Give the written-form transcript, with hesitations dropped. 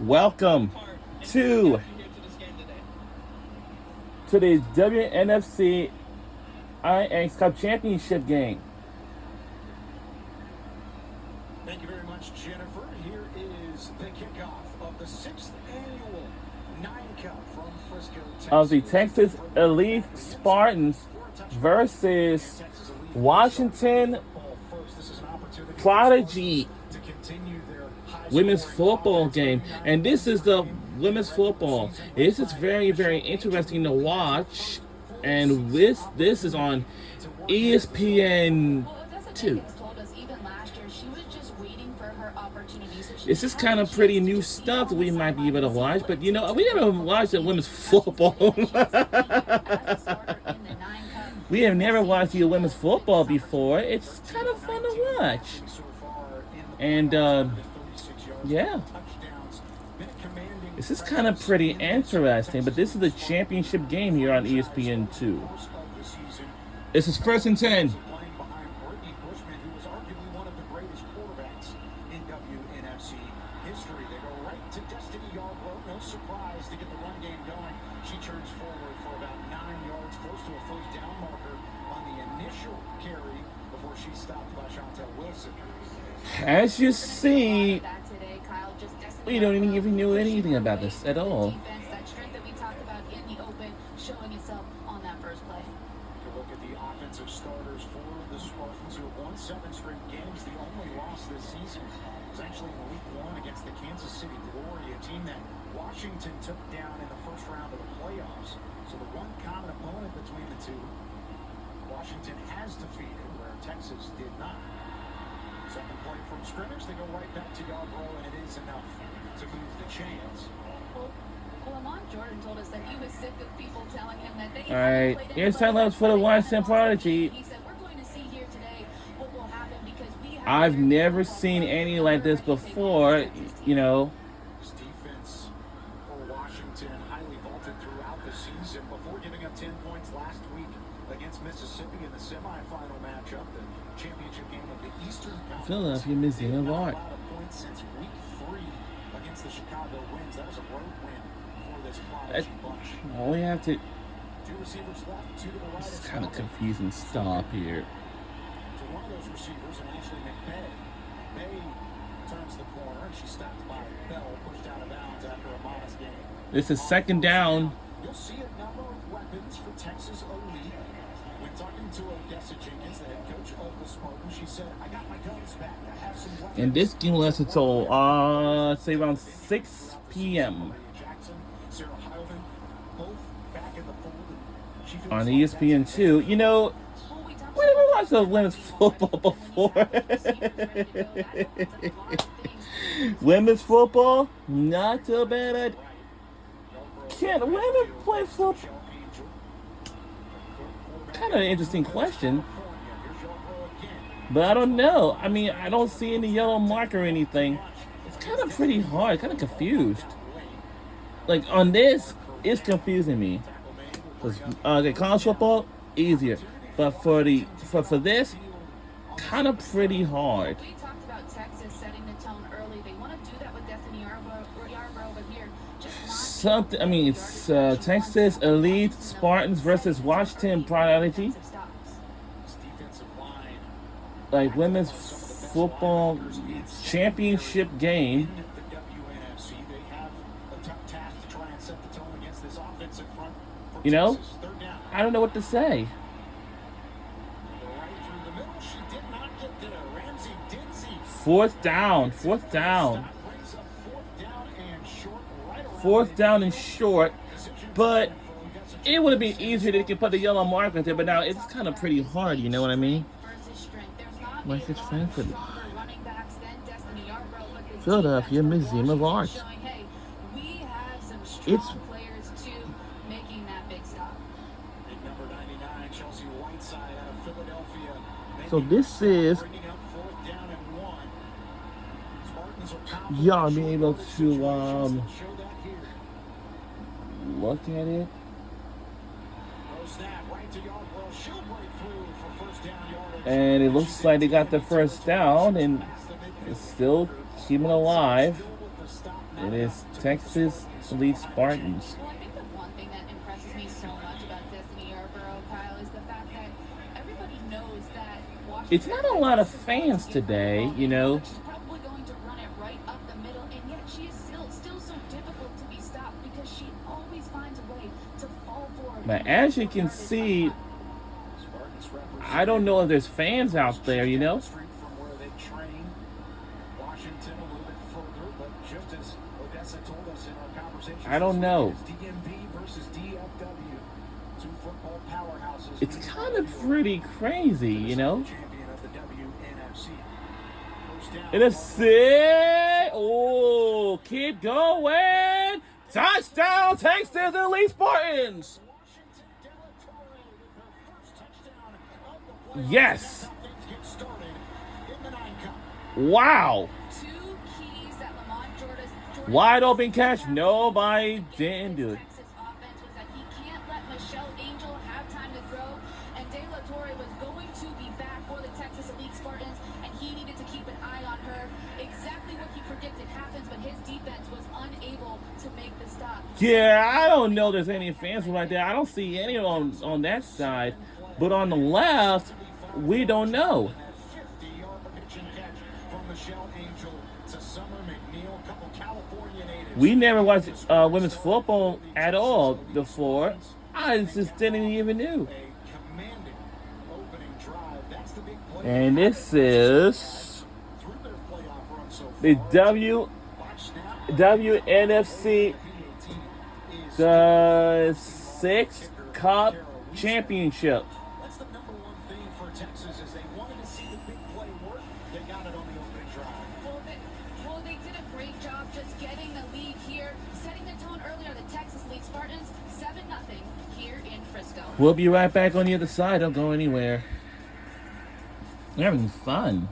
Welcome to today's wnfc IX Cup Championship game. Thank you very much, Jennifer. Here is the kickoff of the 6th annual 9 Cup from Frisco, Texas. Of the Texas Elite Spartans versus Washington Prodigy women's football game. And this is the women's football. This is very, very interesting to watch. And this is on ESPN 2. This is kind of pretty new stuff that we might be able to watch, but you know, we never watched the women's football. We have never watched the women's football before. It's kind of fun to watch. And yeah, this is kind of pretty interesting, but this is the championship game here on ESPN 2. This is 1st and 10. Surprise to get the run game going. She turns forward for about 9 yards, close to a first down marker on the initial carry before she's stopped by Chantel Wilson. As you see, we don't even know anything about this at all. That strength that we talked about in the open, showing itself on that first play. To look at the offensive starters for the Spartans, who have won 7 straight games. The only loss this season was actually in week 1 against the Kansas City Glory, a team that Washington took down in the first round of the playoffs. So the one common opponent between the two, Washington has defeated, where Texas did not. Second play from scrimmage, they go right back to Yarbrough, and it is enough to move the chains. Well, Lamont Jordan told us that he was sick of people telling him that they All right, here's timelapse for the Washington Prodigy. He said, we're going to see here today what will happen because we have I've never seen any like this before, you know. Defense for Washington highly vaulted throughout the season before giving up 10 points last week against Mississippi in the semifinal matchup, the championship game of the Eastern Conference. Philadelphia Museum of Art. A point since week 3 against the Chicago Winds. That was a road win for this Prodigy bunch. All we have to. 2 receivers left, 2 to the right. This is kind of confusing stuff here. To one of those receivers, and Ashley McBay. May turns the corner, and she's stopped by Bell, pushed out of bounds after a modest game. This is 2nd down. You'll see a number of weapons for Texas Elite. When talking to Odessa Jenkins, the head coach of the Spartans, she said, I got my guns back. I have some weapons. And this game lasts until, say around 6 p.m. Jackson, Sarah Heilman, both back in the fold. She feels on like ESPN 2. You know, we never watched the women's football before. Women's football, not too bad. Can women play football? Kind of an interesting question. But I don't know. I mean, I don't see any yellow mark or anything. It's kind of pretty hard. Kind of confused. Like, on this, it's confusing me. The college football, easier. But for this, kind of pretty hard. We talked about Texas setting the tone early. They want to do that with Destiny Yarbrough, but here, just not Something. I mean, it's Texas Elite Spartans versus Washington Prodigy. Like women's football championship game. You know, I don't know what to say. 4th down. 4th down and short. But it would have been easier if they could put the yellow mark right there. But now it's kind of pretty hard. You know what I mean? Like it's Frankfurt. Philadelphia Museum of Art. It's so this is y'all being able to look at it. And it looks like they got the first down, and it's still keeping alive. It is Texas Elite Spartans. Well, I think the one thing that impresses me so much about Destiny Yarborough, Kyle, is the fact that everybody knows that Washington. It's not a lot of fans today, you know. She's probably going to run it right up the middle, and yet she is still so difficult to be stopped because she always finds a way to fall forward. But as you can see, I don't know if there's fans out there, you know. From where they train. Washington a little bit further, but just as Odessa told us in our conversation, I don't know. DMV versus DFW, two football powerhouses. It's kind of pretty crazy, you know. Champion of the WNFC. First down. It is sick. Oh, keep going. Touchdown, Texas Elite Spartans. Washington Delatory with her first touchdown of the play. Yes. Things get started in the 9 cup. Wow. Two keys that Lamont Jordan Wide open catch. Nobody didn't do it. Texas offense was that he can't let Michelle Angel have time to throw, and De La Torre was going to be back for the Texas Elite Spartans, and he needed to keep an eye on her. Exactly what he predicted happens, but his defense was unable to make the stop. Yeah, I don't know there's any fans right there. I don't see any on that side. But on the left, we don't know. 50-yard pitching catch from Michelle Angel to Summer McNeil, couple California natives. We never watched women's football at all before. I just didn't even know. A commanding opening drive. That's the big play. And this is Through their playoff run so far. the Watch snap. WNFC, is the 6th Cup Championship. That's the number one thing for Texas is they wanted to see the big play work. They got it on the opening drive. Well, they did a great job just getting the lead here, setting the tone earlier. The Texas Elite Spartans, 7-0 here in Frisco. We'll be right back on the other side. Don't go anywhere. We're having fun.